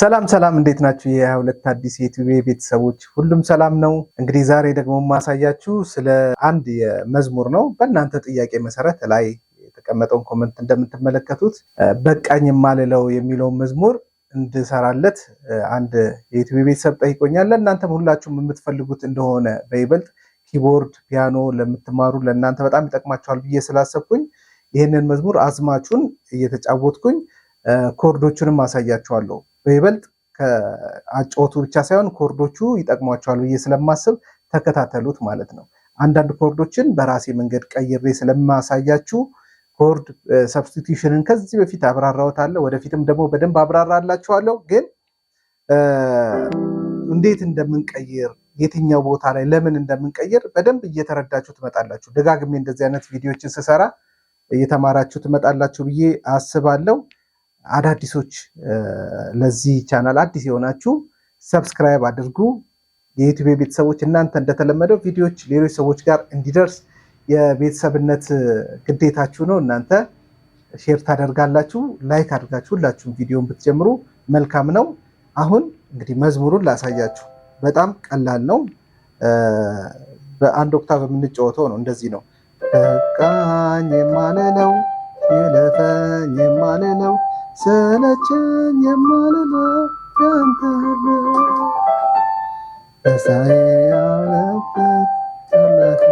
ሰላም ሰላም እንዴት ናችሁ? የ22 አዲስ የዩቲዩብ ቤተሰቦች ሁሉም ሰላም ነው። እንግዲህ ዛሬ ደግሞ ማሳያችሁ ስለ አንድ የመዝሙር ነው። በእናንተ ጥያቄ መሰረት ላይ የተቀመጠውን ኮሜንት እንደምትመለከቱት በቃኝ የማልለው የሚለውን መዝሙር እንድሰራለት አንድ የዩቲዩብ ቤተሰብ ጠይቆኛል። ለእናንተም ሁላችሁም የምትፈልጉት እንደሆነ በይበልጥ ኪቦርድ፣ ፒያኖ ለምትማሩ ለእናንተ በጣም ይጠቅማችኋል ብዬ ስላሰብኩኝ ይህንን መዝሙር አዝማቹን እየተጫወትኩኝ ኮርዶቹንም አሳያችኋለሁ። በይበልጥ ከአጫወቱ ብቻ ሳይሆን ኮርዶቹ ይጠቅሟቸዋል ብዬ ስለማስብ ተከታተሉት ማለት ነው። አንዳንድ ኮርዶችን በራሴ መንገድ ቀይሬ ስለማሳያችሁ ኮርድ ሰብስቲቱሽንን ከዚህ በፊት አብራራውታለሁ፣ ወደፊትም ደግሞ በደንብ አብራራላችኋለሁ። ግን እንዴት እንደምንቀይር የትኛው ቦታ ላይ ለምን እንደምንቀይር በደንብ እየተረዳችሁ ትመጣላችሁ። ደጋግሜ እንደዚህ አይነት ቪዲዮዎችን ስሰራ እየተማራችሁ ትመጣላችሁ ብዬ አስባለሁ። አዳዲሶች ለዚህ ቻናል አዲስ የሆናችሁ ሰብስክራይብ አድርጉ። የዩቲዩብ ቤተሰቦች እናንተ እንደተለመደው ቪዲዮዎች ሌሎች ሰዎች ጋር እንዲደርስ የቤተሰብነት ግዴታችሁ ነው። እናንተ ሼር ታደርጋላችሁ፣ ላይክ አድርጋችሁ ሁላችሁም ቪዲዮን ብትጀምሩ መልካም ነው። አሁን እንግዲህ መዝሙሩን ላሳያችሁ። በጣም ቀላል ነው። በአንድ ኦክታቭ የምንጫወተው ነው። እንደዚህ ነው። በቃኝ የማልለው ይለፈኝ የማልለው ሰለቸኝ የማልለው ያንተ በሳይ ያለበት ያለፈ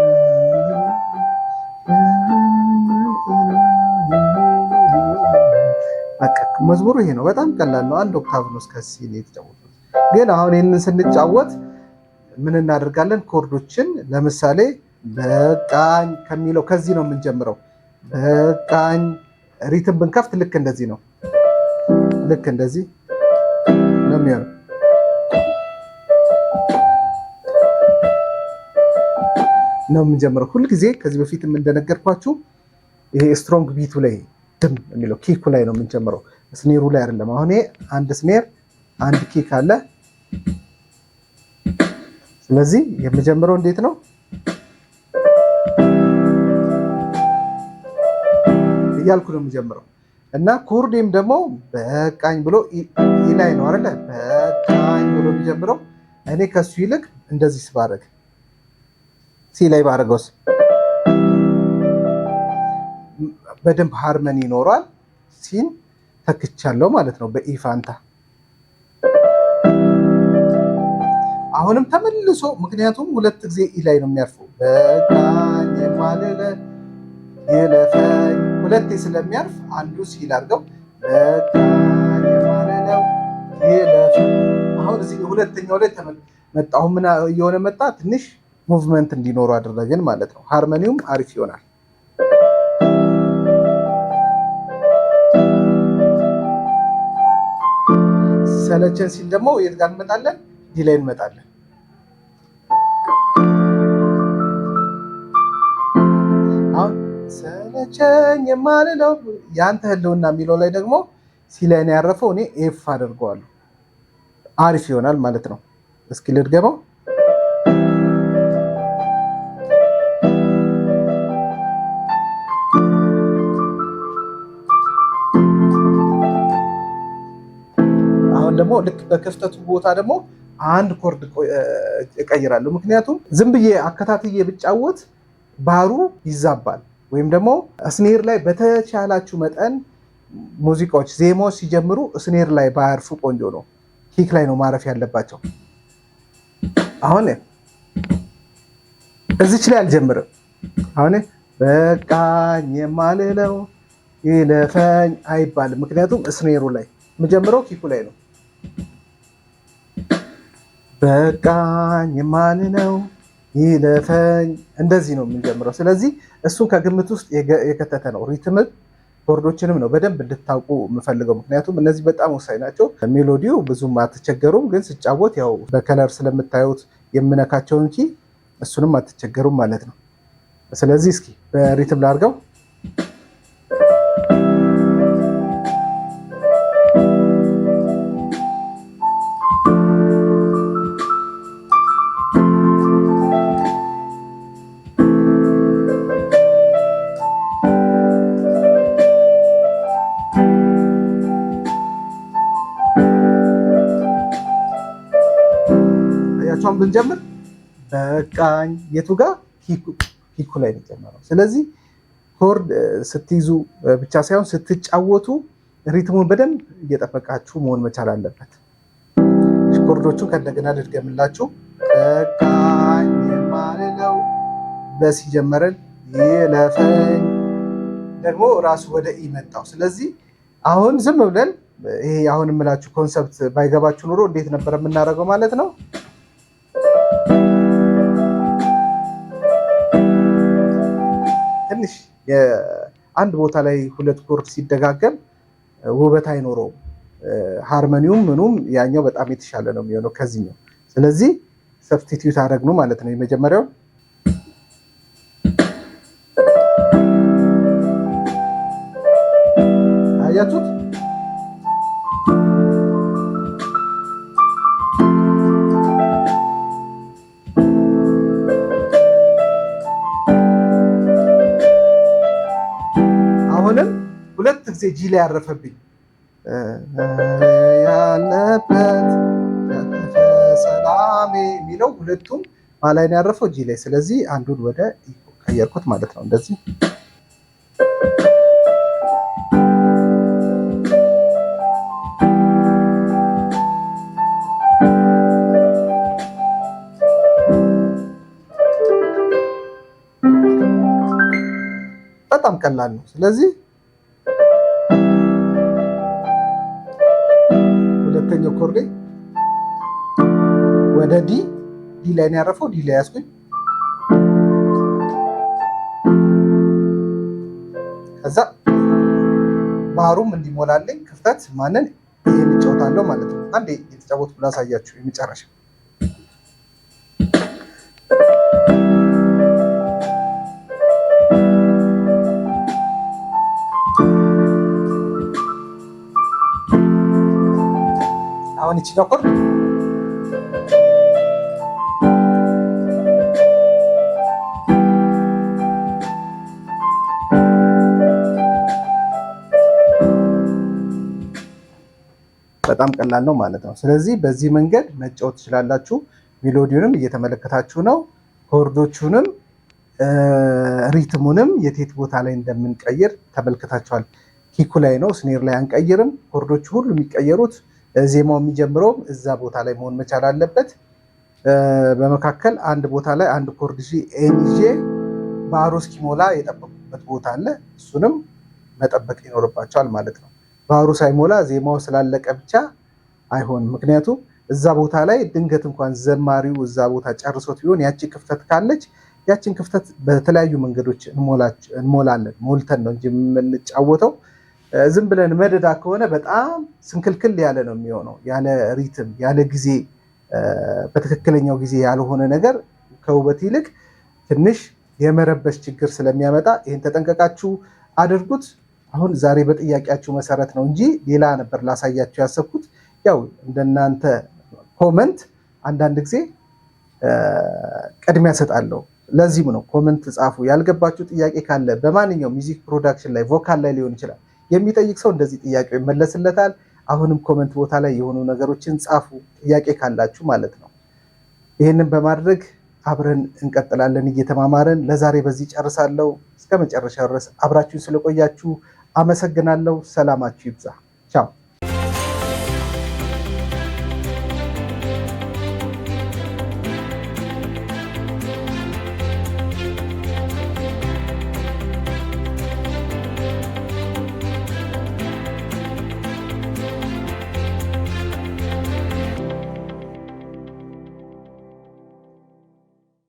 በቃ መዝሙሩ ይሄ ነው። በጣም ቀላል ነው። አንድ ኦክታቭ ነው እስከዚህ ነው የተጫወቱት። ግን አሁን ይህንን ስንጫወት ምን እናደርጋለን? ኮርዶችን ለምሳሌ በቃኝ ከሚለው ከዚህ ነው የምንጀምረው። በቃኝ ሪትም ብንከፍት ልክ እንደዚህ ነው። ልክ እንደዚህ ነው የሚሆነው። ነው የምንጀምረው ሁልጊዜ። ከዚህ በፊትም እንደነገርኳችሁ ይሄ ስትሮንግ ቢቱ ላይ ድም የሚለው ኪኩ ላይ ነው የምንጀምረው፣ ስኔሩ ላይ አይደለም። አሁን አንድ ስኔር አንድ ኪክ አለ። ስለዚህ የምጀምረው እንዴት ነው እያልኩ ነው የምጀምረው። እና ኮርዴም ደግሞ በቃኝ ብሎ ኢ ላይ ነው አይደለ? በቃኝ ብሎ የሚጀምረው። እኔ ከሱ ይልቅ እንደዚህ ስባረግ ሲ ላይ ባረገውስ በደንብ ሃርመኒ ይኖረዋል። ሲን ተክቻለሁ ማለት ነው በኢ ፋንታ። አሁንም ተመልሶ ምክንያቱም ሁለት ጊዜ ኢ ላይ ነው የሚያርፈው። በቃኝ የማልለ ይለፈኝ ሁለቴ ስለሚያርፍ አንዱ ሲል አድርገው በቃኝ የማልለው ይለፈኝ። አሁን እዚህ ሁለተኛው ላይ መጣሁ። ምን እየሆነ መጣ? ትንሽ ሙቭመንት እንዲኖረው አደረግን ማለት ነው። ሃርመኒውም አሪፍ ይሆናል። ሰለቸን ሲል ደግሞ የት ጋር እንመጣለን? ዲ ላይ እንመጣለን። አሁን ሰለቸኝ የማልለው ያንተ ህልውና የሚለው ላይ ደግሞ ሲ ላይ ነው ያረፈው። እኔ ኤፍ አደርገዋለሁ። አሪፍ ይሆናል ማለት ነው። እስኪ ልድገመው። አሁን ደግሞ ልክ በክፍተቱ ቦታ ደግሞ አንድ ኮርድ እቀይራለሁ። ምክንያቱም ዝም ብዬ አከታትዬ ብጫወት ባሩ ይዛባል። ወይም ደግሞ ስኔር ላይ በተቻላችሁ መጠን ሙዚቃዎች ዜማዎች ሲጀምሩ ስኔር ላይ ባያርፉ ቆንጆ ነው። ኪክ ላይ ነው ማረፍ ያለባቸው። አሁን እዚች ላይ አልጀምርም። አሁን በቃኝ የማልለው ይለፈኝ አይባልም። ምክንያቱም ስኔሩ ላይ የምጀምረው ኪኩ ላይ ነው። በቃኝ የማልለው ይለፈኝ እንደዚህ ነው የምንጀምረው። ስለዚህ እሱን ከግምት ውስጥ የከተተ ነው። ሪትም ኮርዶችንም ነው በደንብ እንድታውቁ የምፈልገው፣ ምክንያቱም እነዚህ በጣም ወሳኝ ናቸው። ሜሎዲው ብዙም አትቸገሩም፣ ግን ስጫወት ያው በከለር ስለምታዩት የምነካቸው እንጂ እሱንም አትቸገሩም ማለት ነው። ስለዚህ እስኪ በሪትም ላድርገው። አያችኋን ብንጀምር በቃኝ የቱ ጋር ኪኩ ላይ ነው የጀመረው። ስለዚህ ኮርድ ስትይዙ ብቻ ሳይሆን ስትጫወቱ ሪትሙን በደንብ እየጠበቃችሁ መሆን መቻል አለበት። ኮርዶቹን ከእንደገና ልድገምላችሁ። በቃኝ የማልለው በሲ ጀመረን፣ ይለፈኝ ደግሞ ራሱ ወደ ኢ መጣው። ስለዚህ አሁን ዝም ብለን ይሄ አሁን የምላችሁ ኮንሰፕት ባይገባችሁ ኑሮ እንዴት ነበር የምናደርገው ማለት ነው። ትንሽ አንድ ቦታ ላይ ሁለት ኮርድ ሲደጋገም ውበት አይኖረውም። ሃርመኒውም ምኑም ያኛው በጣም የተሻለ ነው የሚሆነው ከዚህኛው። ስለዚህ ሰብስቲቲዩት አደረግነው ማለት ነው። የመጀመሪያው አያችሁት? አሁንም ሁለት ጊዜ ጂ ላይ ያረፈብኝ ያለበት ሰላሜ የሚለው ሁለቱም ማላይ ነው ያረፈው ጂ ላይ። ስለዚህ አንዱን ወደ ቀየርኩት ማለት ነው እንደዚህ። በጣም ቀላል ነው። ስለዚህ ሁለተኛው ኮርዴ ወደ ዲ ላይ ነው ያረፈው። ዲ ላይ ያስኩኝ። ከዛ ባህሩም እንዲሞላልኝ ክፍተት ማንን ይሄን እጫወታለሁ ማለት ነው። አንዴ የተጫወትኩ ላሳያችሁ የመጨረሻ አሁን እቺ ነው ኮርድ በጣም ቀላል ነው ማለት ነው። ስለዚህ በዚህ መንገድ መጫወት ትችላላችሁ። ሜሎዲውንም እየተመለከታችሁ ነው። ኮርዶቹንም ሪትሙንም የቴት ቦታ ላይ እንደምንቀይር ተመልክታችኋል። ኪኩ ላይ ነው፣ ስኔር ላይ አንቀይርም። ኮርዶቹ ሁሉ የሚቀየሩት ዜማው የሚጀምረውም እዛ ቦታ ላይ መሆን መቻል አለበት። በመካከል አንድ ቦታ ላይ አንድ ኮርድ ኤን ይዤ ባህሩ እስኪሞላ የጠበቁበት ቦታ አለ። እሱንም መጠበቅ ይኖርባቸዋል ማለት ነው። ባህሩ ሳይሞላ ዜማው ስላለቀ ብቻ አይሆንም። ምክንያቱም እዛ ቦታ ላይ ድንገት እንኳን ዘማሪው እዛ ቦታ ጨርሶት ቢሆን ያቺ ክፍተት ካለች ያችን ክፍተት በተለያዩ መንገዶች እንሞላለን። ሞልተን ነው እንጂ የምንጫወተው ዝም ብለን መደዳ ከሆነ በጣም ስንክልክል ያለ ነው የሚሆነው። ያለ ሪትም፣ ያለ ጊዜ፣ በትክክለኛው ጊዜ ያልሆነ ነገር ከውበት ይልቅ ትንሽ የመረበሽ ችግር ስለሚያመጣ ይህን ተጠንቀቃችሁ አድርጉት። አሁን ዛሬ በጥያቄያችሁ መሰረት ነው እንጂ ሌላ ነበር ላሳያችሁ ያሰብኩት። ያው እንደናንተ ኮመንት አንዳንድ ጊዜ ቅድሚያ ሰጣለሁ። ለዚህም ነው ኮመንት ጻፉ። ያልገባችሁ ጥያቄ ካለ በማንኛውም ሚውዚክ ፕሮዳክሽን ላይ ቮካል ላይ ሊሆን ይችላል የሚጠይቅ ሰው እንደዚህ ጥያቄው ይመለስለታል። አሁንም ኮመንት ቦታ ላይ የሆኑ ነገሮችን ጻፉ ጥያቄ ካላችሁ ማለት ነው። ይህንን በማድረግ አብረን እንቀጥላለን እየተማማረን። ለዛሬ በዚህ ጨርሳለሁ። እስከ መጨረሻ ድረስ አብራችሁን ስለቆያችሁ አመሰግናለሁ። ሰላማችሁ ይብዛ። ቻው